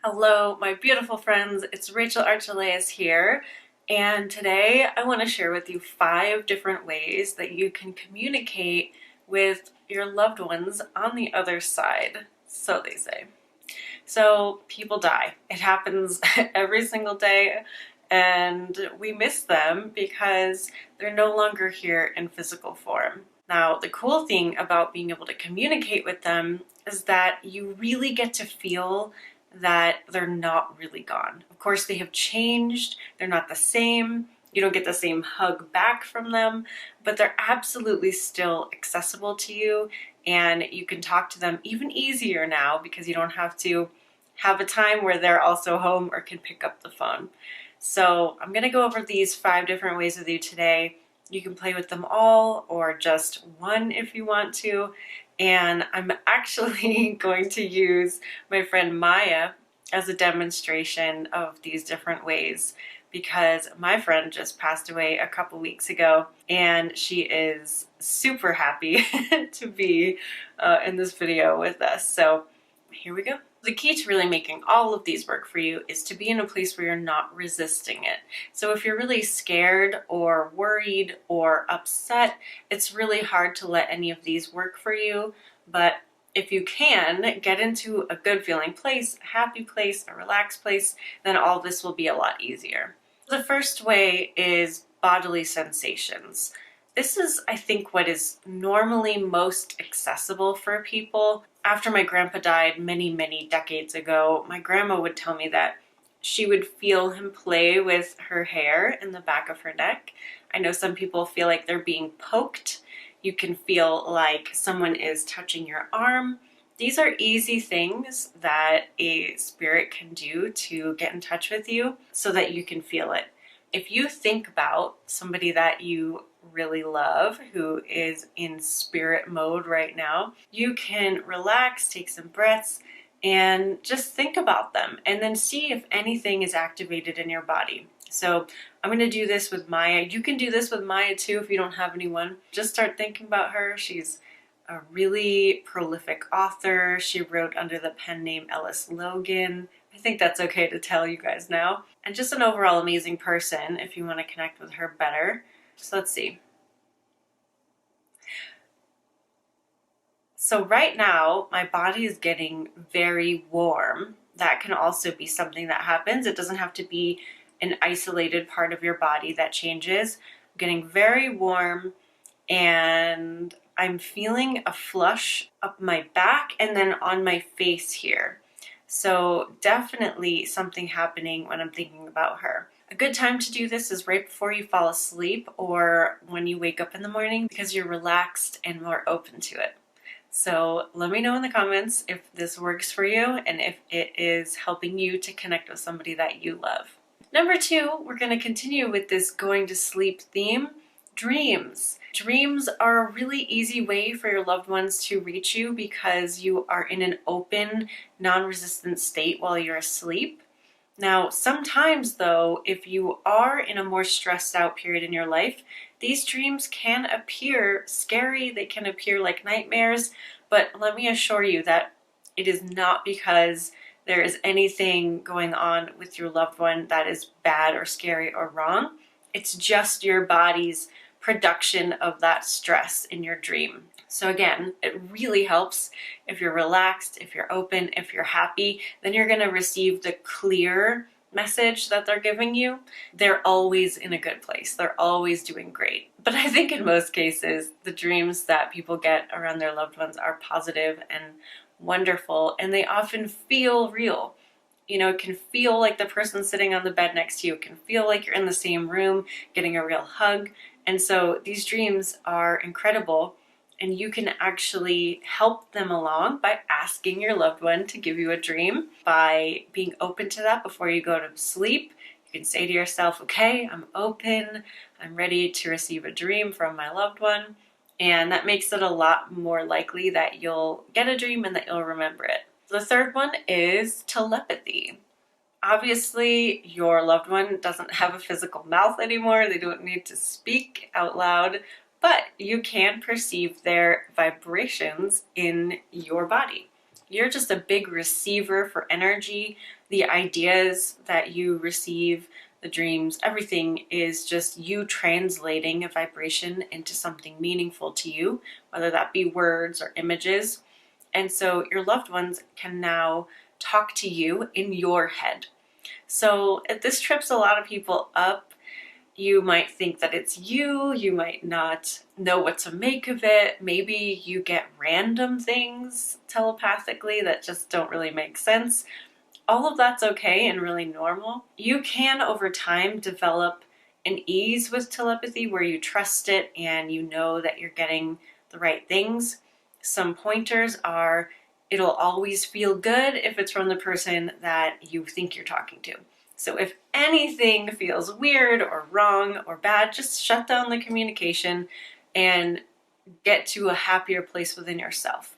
Hello, my beautiful friends. It's Rachel Archelaus here, and today I want to share with you 5 different ways that you can communicate with your loved ones on the other side, so they say. So people die. It happens every single day, and we miss them because they're no longer here in physical form. Now, the cool thing about being able to communicate with them is that you really get to feel that they're not really gone. Of course, they have changed, they're not the same, you don't get the same hug back from them, but they're absolutely still accessible to you, and you can talk to them even easier now because you don't have to have a time where they're also home or can pick up the phone. So I'm going to go over these 5 different ways with you today. You can play with them all or just one if you want to. And I'm actually going to use my friend Maya as a demonstration of these different ways because my friend just passed away a couple weeks ago and she is super happy to be in this video with us. So here we go. The key to really making all of these work for you is to be in a place where you're not resisting it. So if you're really scared or worried or upset, it's really hard to let any of these work for you. But if you can get into a good feeling place, a happy place, a relaxed place, then all this will be a lot easier. The first way is bodily sensations. This is, I think, what is normally most accessible for people. After my grandpa died many decades ago, my grandma would tell me that she would feel him play with her hair in the back of her neck. I know some people feel like they're being poked. You can feel like someone is touching your arm. These are easy things that a spirit can do to get in touch with you so that you can feel it. If you think about somebody that you really love who is in spirit mode right now, you can relax, take some breaths, and just think about them and then see if anything is activated in your body. So I'm going to do this with Maya. You can do this with Maya too if you don't have anyone. Just start thinking about her. She's a really prolific author. She wrote under the pen name Ellis Logan. I think that's okay to tell you guys now. And just an overall amazing person if you want to connect with her better. So let's see. So right now, my body is getting very warm. That can also be something that happens. It doesn't have to be an isolated part of your body that changes. I'm getting very warm and I'm feeling a flush up my back and then on my face here. So definitely something happening when I'm thinking about her. A good time to do this is right before you fall asleep or when you wake up in the morning because you're relaxed and more open to it. So let me know in the comments if this works for you and if it is helping you to connect with somebody that you love. Number 2, we're going to continue with this going to sleep theme, dreams. Dreams are a really easy way for your loved ones to reach you because you are in an open, non-resistant state while you're asleep. Now, sometimes though, if you are in a more stressed out period in your life, these dreams can appear scary, they can appear like nightmares, but let me assure you that it is not because there is anything going on with your loved one that is bad or scary or wrong. It's just your body's production of that stress in your dream. So again, it really helps if you're relaxed, if you're open, if you're happy, then you're going to receive the clear message that they're giving you. They're always in a good place. They're always doing great. But I think in most cases, the dreams that people get around their loved ones are positive and wonderful, and they often feel real. You know, it can feel like the person sitting on the bed next to you. It can feel like you're in the same room, getting a real hug. And so these dreams are incredible, and you can actually help them along by asking your loved one to give you a dream, by being open to that before you go to sleep. You can say to yourself, okay, I'm open, I'm ready to receive a dream from my loved one. And that makes it a lot more likely that you'll get a dream and that you'll remember it. The third one is telepathy. Obviously, your loved one doesn't have a physical mouth anymore. They don't need to speak out loud, but you can perceive their vibrations in your body. You're just a big receiver for energy, The ideas that you receive, the dreams, everything is just you translating a vibration into something meaningful to you, whether that be words or images. And so your loved ones can now talk to you in your head. So if this trips a lot of people up, you might think that it's you, you might not know what to make of it. Maybe you get random things telepathically that just don't really make sense. All of that's okay and really normal. You can, over time, develop an ease with telepathy where you trust it and you know that you're getting the right things. Some pointers are it'll always feel good if it's from the person that you think you're talking to. So if anything feels weird or wrong or bad, just shut down the communication and get to a happier place within yourself.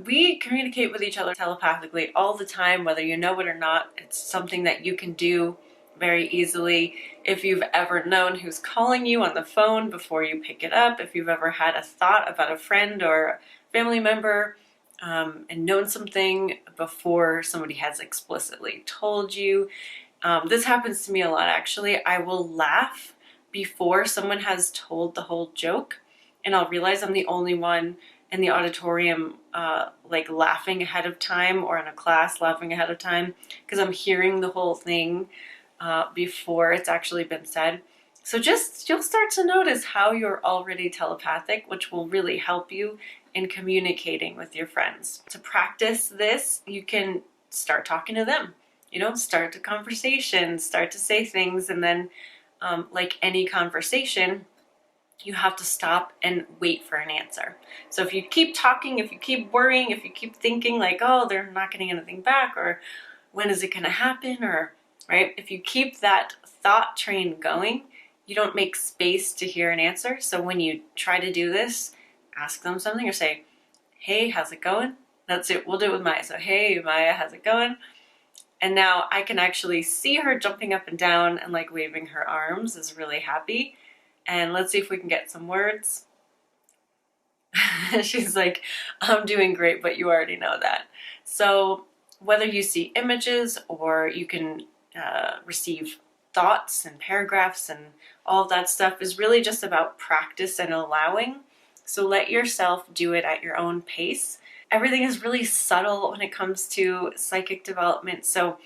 We communicate with each other telepathically all the time, whether you know it or not. It's something that you can do very easily. If you've ever known who's calling you on the phone before you pick it up, if you've ever had a thought about a friend or family member, and known something before somebody has explicitly told you. This happens to me a lot, actually. I will laugh before someone has told the whole joke, and I'll realize I'm the only one in the auditorium like laughing ahead of time, or in a class laughing ahead of time, because I'm hearing the whole thing before it's actually been said. So you'll start to notice how you're already telepathic, which will really help you in communicating with your friends. To practice this, you can start talking to them. Start a conversation, start to say things, and then like any conversation, you have to stop and wait for an answer. So if you keep talking, if you keep worrying, if you keep thinking like, oh, they're not getting anything back, or when is it going to happen, or right, if you keep that thought train going, you don't make space to hear an answer. So when you try to do this, ask them something or say, hey, how's it going? That's it. We'll do it with Maya. So, hey, Maya, how's it going? And now I can actually see her jumping up and down and like waving her arms, is really happy. And let's see if we can get some words. She's like, I'm doing great, but you already know that. So whether you see images or you can receive thoughts and paragraphs and all that stuff is really just about practice and allowing. So let yourself do it at your own pace. Everything is really subtle when it comes to psychic development. So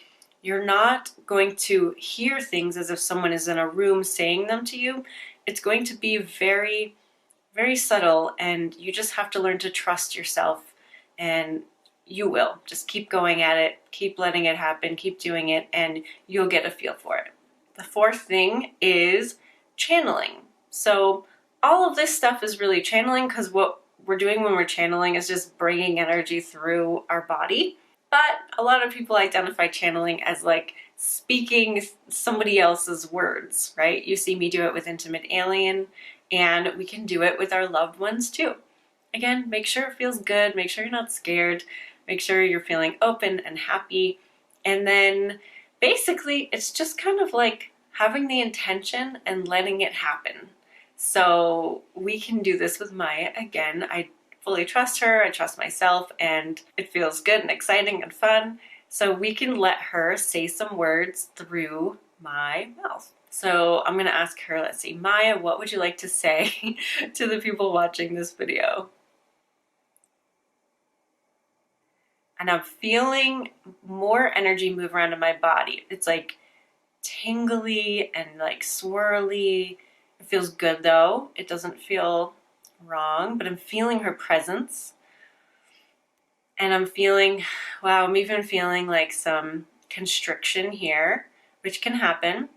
you're not going to hear things as if someone is in a room saying them to you. It's going to be very, very subtle, and you just have to learn to trust yourself, and you will. Just keep going at it, keep letting it happen, keep doing it, and you'll get a feel for it. The fourth thing is channeling. So all of this stuff is really channeling, because what we're doing when we're channeling is just bringing energy through our body. But a lot of people identify channeling as like speaking somebody else's words, right? You see me do it with Intimate Alien, and we can do it with our loved ones too. Again, make sure it feels good, make sure you're not scared, make sure you're feeling open and happy. And then basically it's just kind of like having the intention and letting it happen. So we can do this with Maya. Again, I fully trust her, I trust myself, and it feels good and exciting and fun. So we can let her say some words through my mouth. So I'm going to ask her, let's see, Maya, what would you like to say to the people watching this video? And I'm feeling more energy move around in my body. It's like tingly and like swirly. It feels good though. It doesn't feel wrong, but I'm feeling her presence. And I'm feeling, wow, I'm even feeling like some constriction here, which can happen.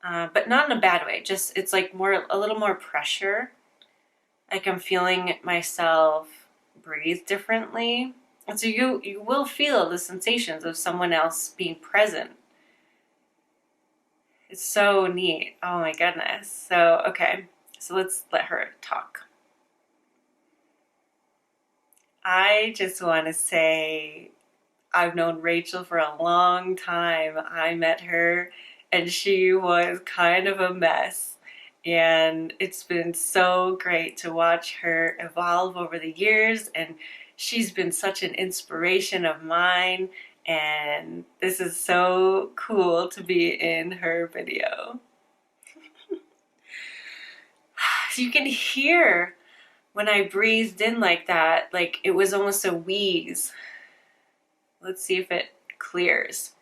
But not in a bad way. Just, it's like a little more pressure. Like I'm feeling myself breathe differently. And so you will feel the sensations of someone else being present. It's so neat. Oh my goodness. So, okay. So let's let her talk. I just want to say I've known Rachel for a long time. I met her and she was kind of a mess. And it's been so great to watch her evolve over the years. And she's been such an inspiration of mine. and this is so cool to be in her video. So you can hear when I breathed in like that, like it was almost a wheeze. Let's see if it clears.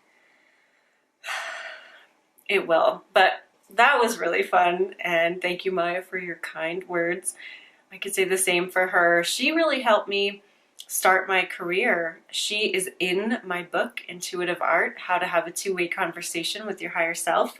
It will, but that was really fun, and thank you, Maya, for your kind words. I could say the same for her. She really helped me start my career. She is in my book, Intuitive Art, How to Have a Two-Way Conversation with Your Higher Self.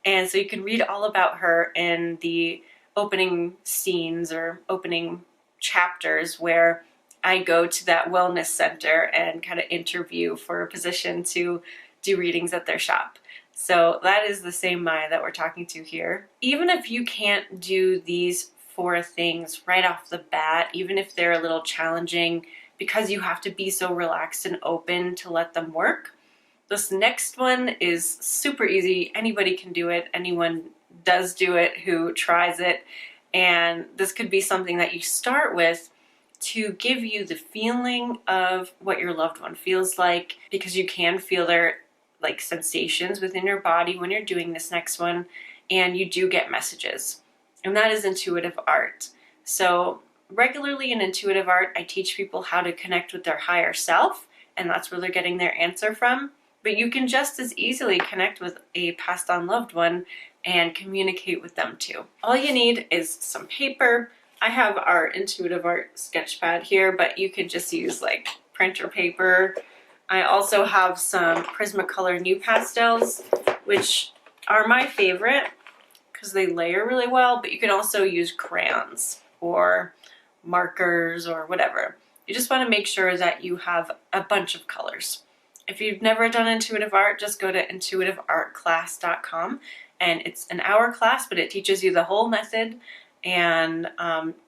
And so you can read all about her in the opening scenes or opening chapters where I go to that wellness center and kind of interview for a position to do readings at their shop. So that is the same Maya that we're talking to here. Even if you can't do these 4 things right off the bat, even if they're a little challenging because you have to be so relaxed and open to let them work, this next one is super easy. Anybody can do it. Anyone does do it who tries it. And this could be something that you start with to give you the feeling of what your loved one feels like, because you can feel their like sensations within your body when you're doing this next one, and you do get messages. And that is intuitive art. So regularly in intuitive art, I teach people how to connect with their higher self, and that's where they're getting their answer from. But you can just as easily connect with a passed on loved one and communicate with them too. All you need is some paper. I have our intuitive art sketch pad here, but you could just use like printer paper. I also have some Prismacolor New Pastels, which are my favorite because they layer really well, but you can also use crayons or markers or whatever. You just want to make sure that you have a bunch of colors. If you've never done intuitive art, just go to intuitiveartclass.com, and it's an hour class, but it teaches you the whole method, and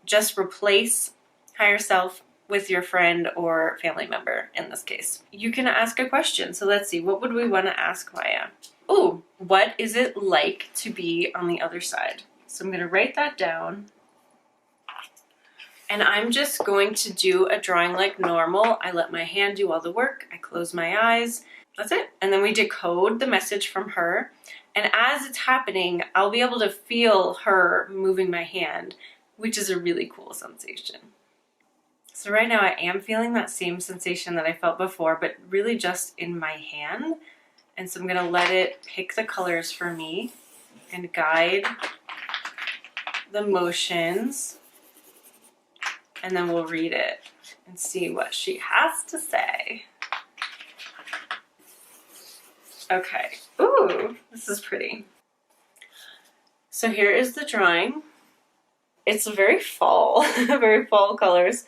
just replace higher self with your friend or family member in this case. You can ask a question. So let's see, what would we want to ask Maya? Oh, what is it like to be on the other side? So I'm going to write that down. And I'm just going to do a drawing like normal. I let my hand do all the work. I close my eyes. That's it. And then we decode the message from her. And as it's happening, I'll be able to feel her moving my hand, which is a really cool sensation. So right now I am feeling that same sensation that I felt before, but really just in my hand. And so I'm going to let it pick the colors for me and guide the motions. And then we'll read it and see what she has to say. Okay. Ooh, this is pretty. So here is the drawing. It's very fall, very fall colors.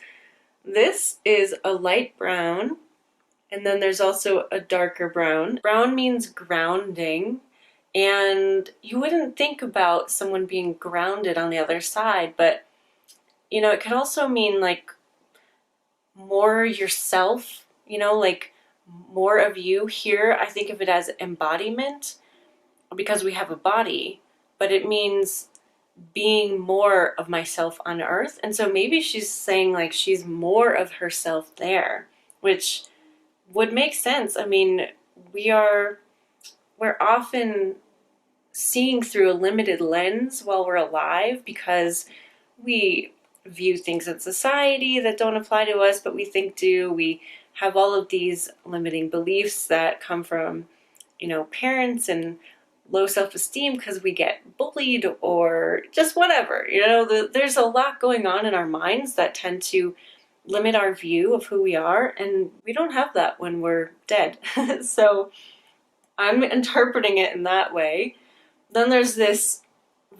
This is a light brown, and then there's also a darker brown. Brown means grounding, and you wouldn't think about someone being grounded on the other side, but you know, it could also mean like more yourself, you know, like more of you. Here, I think of it as embodiment because we have a body, but it means being more of myself on earth. And so maybe she's saying like she's more of herself there, which would make sense. I mean, we're often seeing through a limited lens while we're alive because we view things in society that don't apply to us, but we think do. We have all of these limiting beliefs that come from, you know, parents and low self-esteem because we get bullied or just whatever. You know, there's a lot going on in our minds that tend to limit our view of who we are, and we don't have that when we're dead. So I'm interpreting it in that way. Then there's this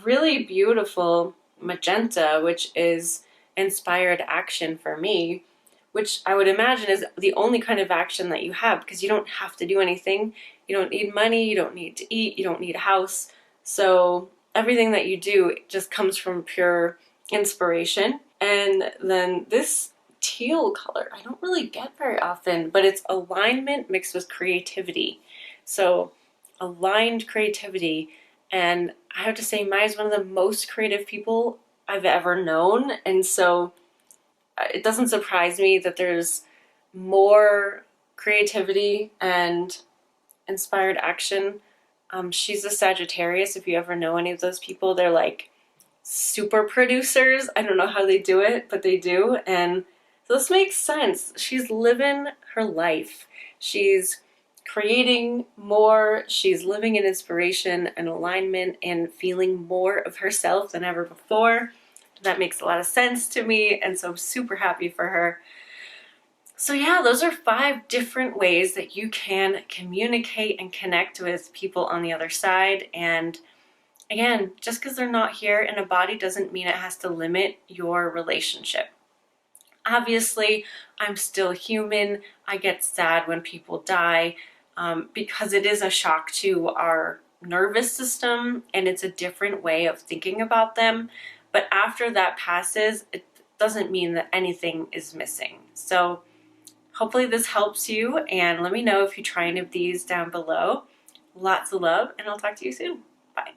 really beautiful magenta, which is inspired action for me, which I would imagine is the only kind of action that you have because you don't have to do anything. You don't need money, you don't need to eat, you don't need a house. So everything that you do just comes from pure inspiration. And then this teal color, I don't really get very often, but it's alignment mixed with creativity. So aligned creativity. And I have to say, Maya's one of the most creative people I've ever known. And so it doesn't surprise me that there's more creativity and inspired action. She's a Sagittarius. If you ever know any of those people, they're like super producers. I don't know how they do it, but they do. And so this makes sense. She's living her life. She's creating more. She's living in inspiration and alignment and feeling more of herself than ever before. That makes a lot of sense to me. And so I'm super happy for her. So yeah, those are 5 different ways that you can communicate and connect with people on the other side. And again, just because they're not here in a body doesn't mean it has to limit your relationship. Obviously, I'm still human. I get sad when people die because it is a shock to our nervous system and it's a different way of thinking about them. But after that passes, it doesn't mean that anything is missing. So hopefully this helps you, and let me know if you try any of these down below. Lots of love, and I'll talk to you soon. Bye.